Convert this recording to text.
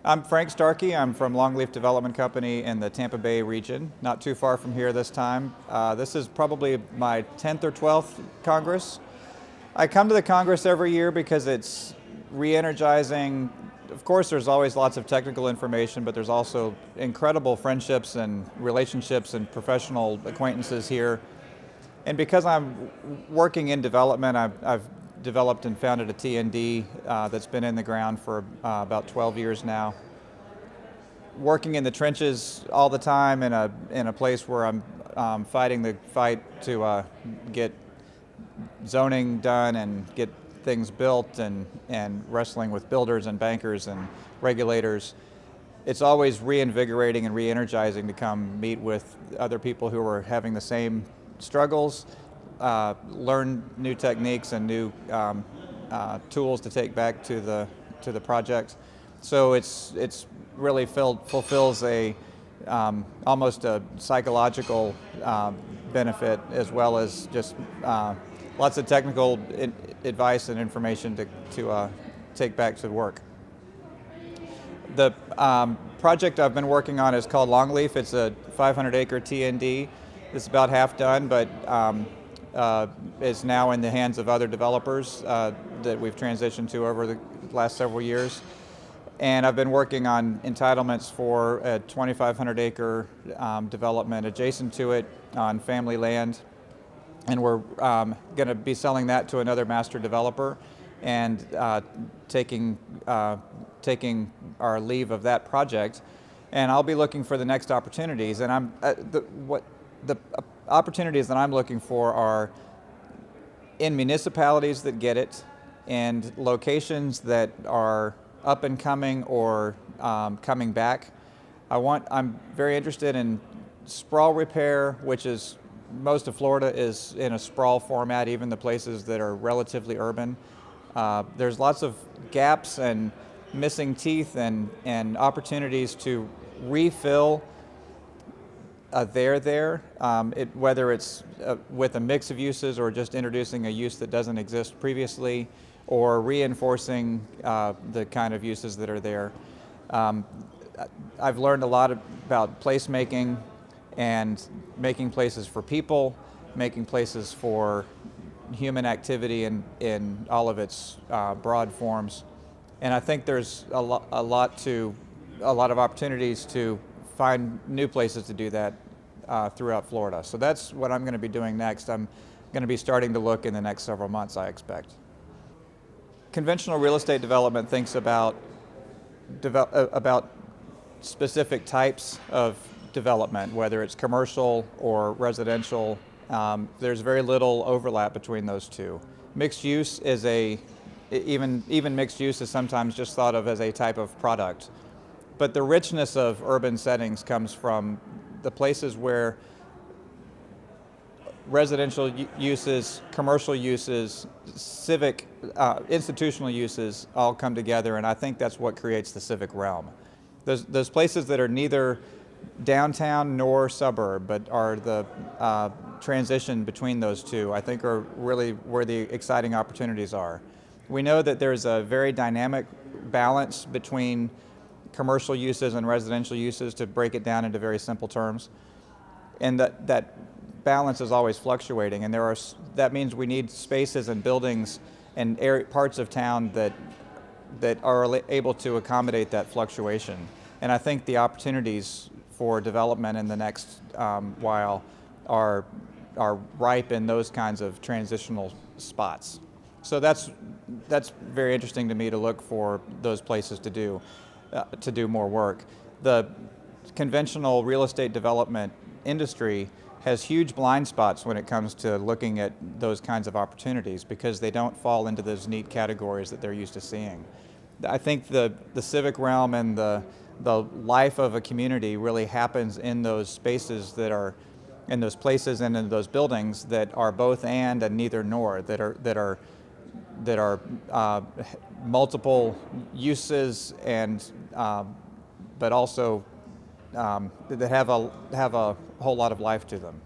I'm Frank Starkey. I'm from Longleaf Development Company in the Tampa Bay region, not too far from here this time. This is probably my 10th or 12th Congress. I come to the Congress every year because it's re-energizing. Of course, there's always lots of technical information, but there's also incredible friendships and relationships and professional acquaintances here. And because I'm working in development, I've developed and founded a TND that's been in the ground for about 12 years now. Working in the trenches all the time in a place where I'm fighting the fight to get zoning done and get things built and wrestling with builders and bankers and regulators. It's always reinvigorating and re-energizing to come meet with other people who are having the same struggles, learn new techniques and new tools to take back to the project. So it's really fulfills a almost a psychological benefit, as well as just lots of technical advice and information to take back to work. The project I've been working on is called Longleaf. It's a 500-acre TND. It's about half done, but is now in the hands of other developers that we've transitioned to over the last several years. And I've been working on entitlements for a 2,500-acre development adjacent to it on family land. And we're going to be selling that to another master developer and taking our leave of that project. And I'll be looking for the next opportunities. And the opportunities that I'm looking for are in municipalities that get it, and locations that are up and coming or coming back. I'm very interested in sprawl repair, which is most of Florida is in a sprawl format, even the places that are relatively urban. There's lots of gaps and missing teeth and opportunities to refill whether it's with a mix of uses or just introducing a use that doesn't exist previously, or reinforcing the kind of uses that are there. I've learned a lot about placemaking and making places for people, making places for human activity in all of its broad forms. And I think there's a lot of opportunities to find new places to do that throughout Florida. So that's what I'm going to be doing next. I'm going to be starting to look in the next several months, I expect. Conventional real estate development thinks about specific types of development, whether it's commercial or residential. There's very little overlap between those two. Mixed use is even mixed use is sometimes just thought of as a type of product. But the richness of urban settings comes from the places where residential uses, commercial uses, civic, institutional uses all come together, and I think that's what creates the civic realm. Those places that are neither downtown nor suburb, but are the transition between those two, I think are really where the exciting opportunities are. We know that there's a very dynamic balance between commercial uses and residential uses, to break it down into very simple terms. And that balance is always fluctuating, and that means we need spaces and buildings and parts of town that are able to accommodate that fluctuation. And I think the opportunities for development in the next while are ripe in those kinds of transitional spots. So that's very interesting to me, to look for those places to do more work. The conventional real estate development industry has huge blind spots when it comes to looking at those kinds of opportunities, because they don't fall into those neat categories that they're used to seeing. I think the civic realm and the life of a community really happens in those spaces that are, in those places and in those buildings that are both and neither nor, that are multiple uses and but also that have a whole lot of life to them.